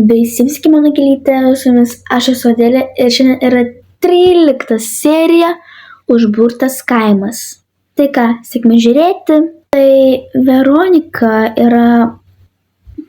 Sveiki, mano gėlytė, su jumis aš esu Adelė ir šiandien yra 13 serija Užburtas kaimas. Tai ką, sėkmė žiūrėti. Tai Veronika yra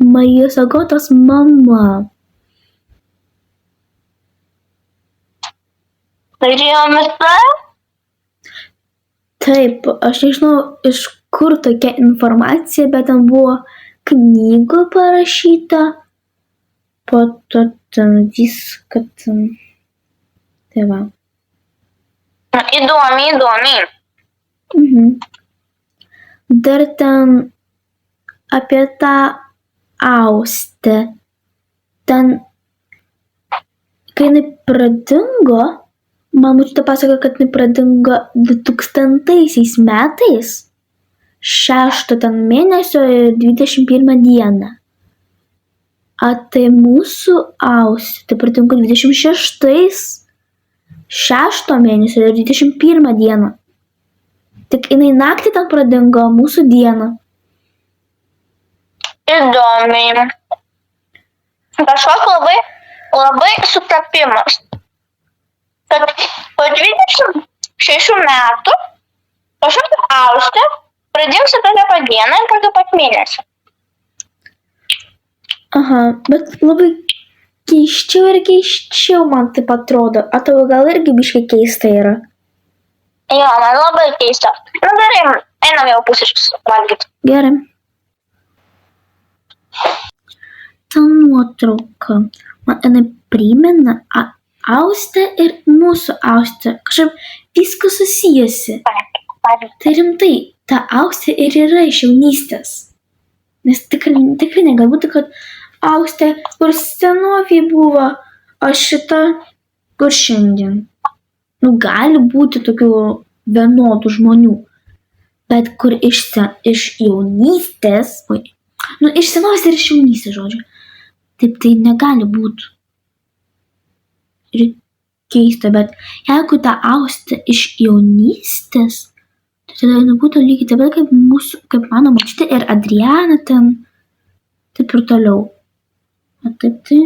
Marijos Agotos mama. Tai jomis Taip, aš nežinau iš kur tokia informacija, bet ten buvo knygų parašyta. Po to ten viską ten. Tai va. Įdomi. Dar ten apie tą Austę. Ten, kai jinai pradingo, man močiutė pasakojo, kad jinai pradingo 2000 metais, 6 mėnesio 21 dieną. A tai mūsų Austė, tai pradingo 26 6 mėnesio 21 dieną. Tik jinai naktį ten pradingo, mūsų dieną. Įdomi. Kažkoks labai sutapimas. Kad po 26 metų kažkokia Austė pradingsta tokią pat dieną ir tokią pat mėnesį. Aha, bet labai keiščiau man taip atrodo. A tau gal irgi biškai keista yra? Jo, man labai keista. Nu gerai, einam jau pusryčius valgyti. Gerai. Ta nuotrauka man jinai primena Austę ir mūsų Austę. Kažkaip viskas susijęsi. Tai rimtai, ta Austė ir yra iš jaunystės. Nes tikrai negalbūt, kad Austė, kur senovėje buvo, o šita, kur šiandien. Nu, gali būti tokių vienodų žmonių, bet kur iš jaunystės, iš senovės ir iš jaunystės, žodžiu. Taip tai negali būti. Ir keista, bet jeigu ta Austė iš jaunystės, tai tada būtų lygiai taip pat kaip mano močiutė ir Adriana ten, taip ir toliau. O taip tai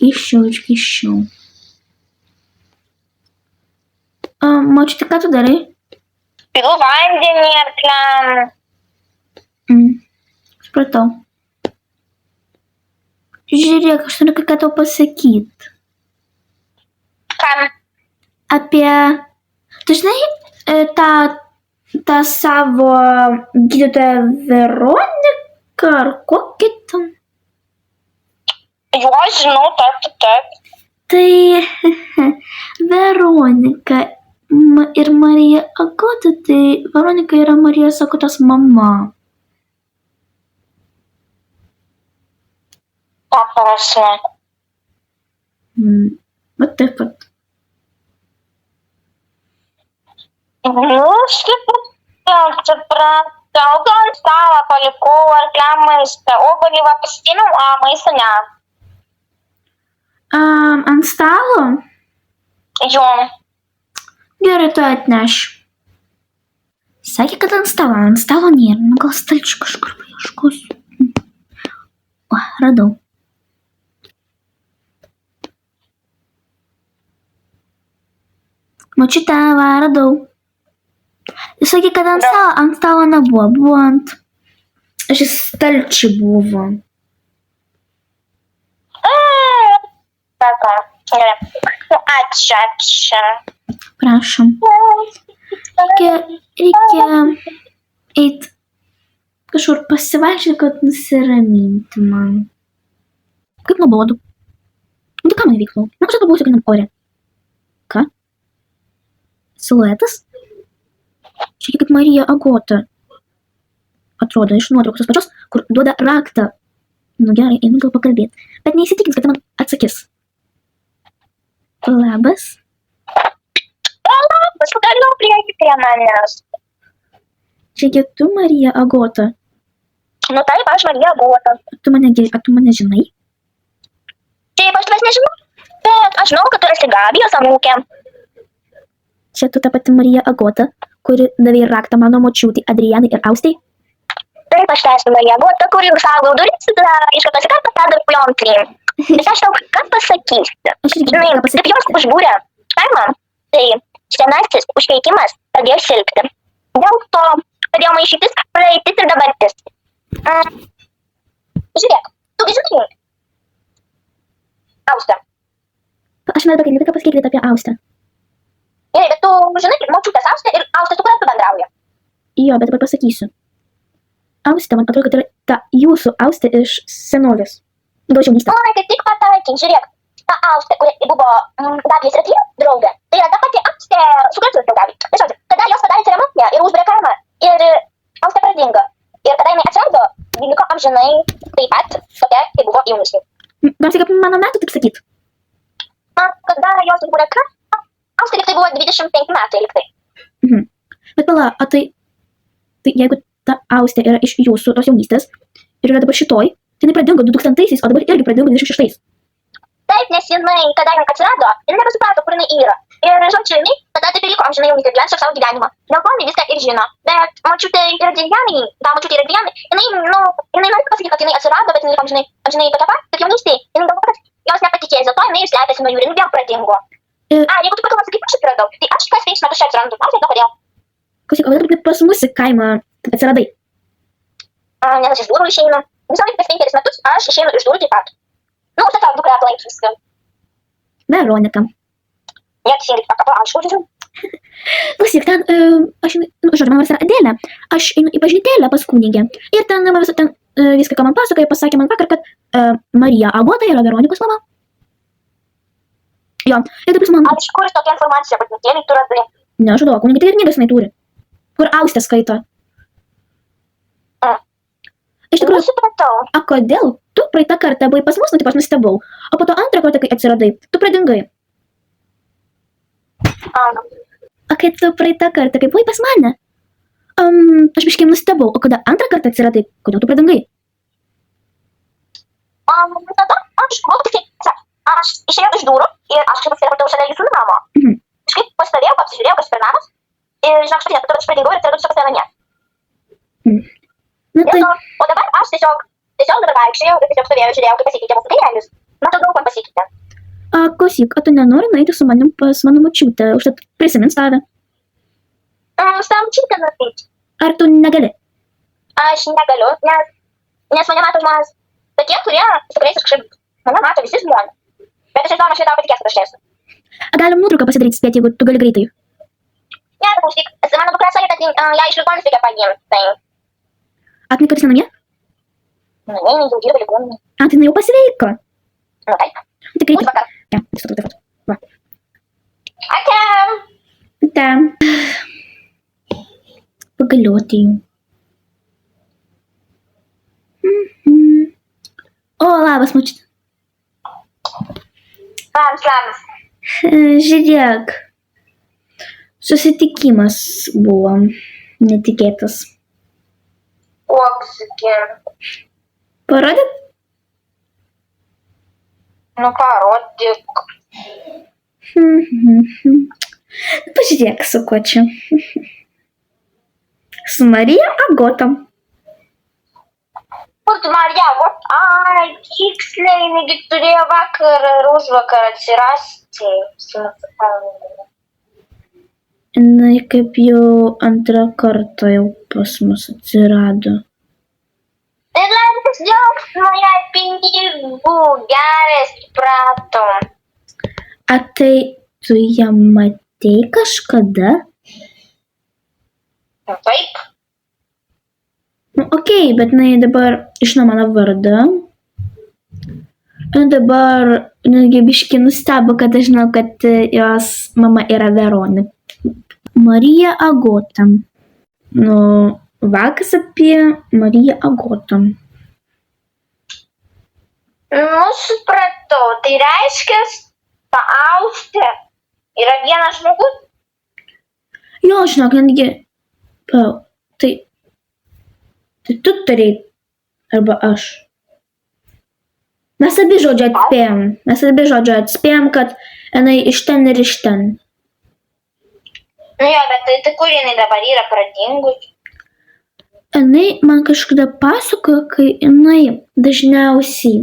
keisčiau. Močiutė, ką tu darai? Pilu vandenį arkliam. Supratau. Žiūrėk, aš noriu ką tau pasakyti. Kam? Apie, tu žinai, tą savo gydytoją Veroniką ar kokį tam? Jo, žinau, taip. Tai Veronika ir Marija Agota, tai Veronika yra Marijos Agotos mama. Ta prasme. Va taip pat. Supratau, ant stalo palikau arkliam maistą, obuolį va pasitėmiau, o maistą ne. Ant stalo? Jo. Gerai, tu atneš. Sakė, kad ant stalo nėra, nu gal stalčių kažkur paieškosiu. O, radau. Močiute, va, radau. Jis sakė, kad ant stalo nebuvo, buvo ant šis stalčių buvo. Gerai. Ačiū. Prašom. Reikia eit kažkur pasivaikščioti, kad nusiraminti man. Kaip nuobodu. Nu tai ką man veiklau? Na kažkaip būsiu vienam ore. Ką? Siluetas? Šiek kaip Marija Agota. Atrodo iš nuotraukos pačios, kur duoda raktą. Nu gerai, einu gal pakalbėti. Bet neįsitikins, kad man atsakys. Labas. Labas, galiu prieki prie manęs. Čia tu Marija Agota. Nu taip, aš Marija Agota. Tu mane žinai? Taip, aš tavęs nežinau. Bet aš žinau, kad tu esi Gabijos anūkė. Čia tu ta pati Marija Agota, kuri davė raktą mano močiutei Adrianai ir Austei? Taip, aš esu Marija Agota, kuri užaugo duris, iš kartos į kartą perdavė pliontrim. Bet aš tau ką pasakysiu. Aš irgi Žinai, ką pasakysiu. kaip jos užbūrė kaimą, tai senasis užkeikimas pradėjo silpti. Dėl to pradėjo maišytis praeitis ir dabartis. Žiūrėk, tu gi žinai. Austą. Aš noriu pakalbėti, ką pasakyti apie Austą. Gerai, bet tu žinai, kaip močiutės Austė ir Austė, su kuria tu bendrauji. Jo, bet dabar pasakysiu. Austė, man atrodo, kad yra ta jūsų Austė iš senovės. Gal jaunystė. Oi, kaip tik pataikiai, žiūrėk. Ta Austė, kuri buvo Gabijos Retlio draugė, tai yra ta pati Austė, su kuria tu draugavai. Tai žodžiu, kada jos padarė ceremoniją ir užbūrė kaimą, ir Austė pradingo. Ir kada jinai atsirado, ji liko amžinai taip pat tokia, kaip buvo jaunystė. Gal tik apie mano metų tik sakyt. Kada jos užbūrė kaimą, Austė lyg tai buvo 25 metai lyg tai. Bet pala, o tai jeigu ta Austė yra iš jūsų tos jaunystės ir yra dabar šitoj, tai jinai pradingo 2000-aisiais, o dabar irgi pradingo 26-ais. Taip, nes jinai, kada jinai atsirado, jinai nebesuprato, kur jinai yra. Ir žodžiu, jinai tada taip ir liko amžinai jaunystė, gyvens savo gyvenimą. Dėl to jinai viską ir žino. Bet močiutė yra Dianai, jinai nori pasakyti, kad jinai atsirado, bet jinai liko amžinai tokia pat, kaip jaunystė. Jinai galvo, kad jos nepatikės, dėl to jinai ir slepiasi nuo jų ir jinai vėl pradingo. Jeigu tu pagalvosi, kaip aš atsiradau, tai aš kas 5 metus čia atsirandu, aš nežinau kodėl. Klausyk, o kodėl kaip pas mus į kaimą atsiradai? Nes aš iš durų išeinu. Visą laiką kas 5 metus aš išeinu iš durų taip pat. Nu, už tą dukra aplankys. Veronika. Neteisingai paklausčiau, žodžiu. Klausyk, ten, žodžiu, mano vardas yra Adelė. Aš einu į bažnytėlę pas kunigę. Ir ten viską, ką man pasakoja, pasakė man vakar, kad Marija Agota yra Veronikos mama. Jo, ir taip man... Iš kur tokia informacija, bažnytėlėj tu radai? Ne, žodžiu, kunigė tai ir knygas jinai turi. Kur Austė skaito. Iš tikrųjų, supratau. o kodėl tu praeitą kartą buvai pas mus, nu taip aš nustebau, o po to antrą kartą, kai atsiradai, tu pradingai. O kai tu praeitą kartą, kai buvai pas mane, aš biškai nustebau, o kada antrą kartą atsiradai, kodėl tu pradingai? Tada aš buvau tik aš išėjau iš durų ir aš kaip atsiradau šalia jūsų namo. Aš kaip pastovėjau, apsižiūrėjau, kas per namas ir žinok, štai, aš pradingau ir atsiradau tiesiog pas mane. Na tai, O dabar aš tiesiog dabar vaikščiojau ir tiesiog stovėjau ir žiūrėjau, kaip pasikeitė mūsų kaimelius. Matau, daug man pasikeitė. klausyk, o tu nenori nueiti su manim pas mano močiutę, užtat prisimins tave? Savo močiutę nupirkti. Ar tu negali? Aš negaliu, nes mane mato žmonės, tokie, su kuriais aš kažkaip, mane mato visi žmonės. Bet aš įdomu, aš tau patikės, kad aš esu. Galim nuotrauką pasidaryti spėti, jeigu tu gali greitai. Ne, klausyk, mano dukra sakė, kad ją iš ligoninės reikia paimti. Tai... A, tu kad esi namie? Ne, jau dirba ligoninė. A, tai jinai jau pasveiko. Nu, taip. Tik reikia. Vakar. Ja, foto. Va. Ate. Ate. Pagaliau atėjau. O, labas, močiutė. Labas. Žiūrėk. Susitikimas buvo netikėtas. Koksgi. Parodyk? Nu, parodyk. Pažiūrėk, su kuo čia. Su Marija Agota. Kur tu, Marija? Ai, tiksliai, negi turėjo vakar ir užvakar atsirasti. Na, kaip jau antrą kartą jau pas mus atsirado. Ir lankas džiaugsmo jai pinigų, gerai, supratom. A tai tu ją matei kažkada? Nu, taip. Nu, okei, bet jinai dabar žino mano vardą. Ir dabar netgi biškį nustebo, kad aš žinau, kad jos mama yra Veronika. Marija Agota. Nu, vakas apie Mariją Agotą. Nu, supratau. Tai reiškia, ta Austė yra vienas žmogus? Jo, žinok, netgi. Tai tu turėjai. Arba aš. Mes abi žodžiu atspėjom, kad jinai iš ten ir iš ten. Nu jo, bet tai kur jinai dabar yra pradingus? Jinai man kažkada pasakojo, kai jinai dažniausiai,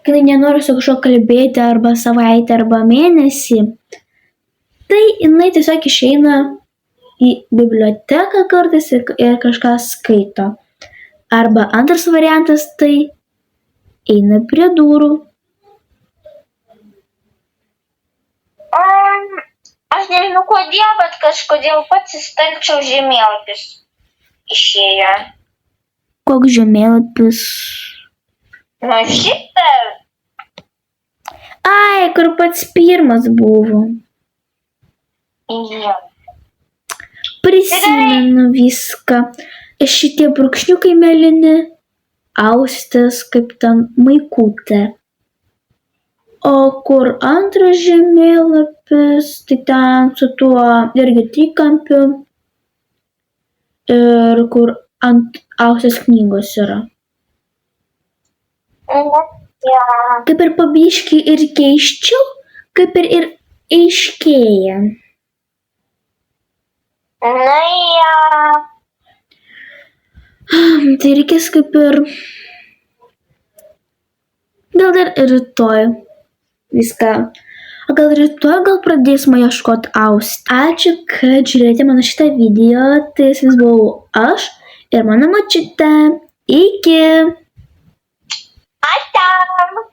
kai jinai nenori su kažkuo kalbėti arba savaitę arba mėnesį, tai jinai tiesiog išeina į biblioteką kartais ir kažką skaito. Arba antras variantas tai eina prie durų. Aš nežinau kodėl, bet kažkodėl pats į stalčiaus žemėlapis išėjo. Koks žemėlapis? Nu šitą. Ai, kur pats pirmas buvo. Jo. Prisimenu viską. Šitie brūkšniukai mėlyni, austės kaip ten maikutė. O kur antras žemėlapis, tai ten su tuo irgi trikampiu ir kur ant austės knygos yra. Ja. Kaip ir pabiški ir keiščiau, kaip ir aiškėja. Na ja. Tai reikės kaip ir gal dar rytoj viską. O gal rytoj pradėsime ieškoti austą. Ačiū, kad žiūrėjote mano šitą video. Tai vis buvau aš ir mano močiutė. Iki! Ačiū.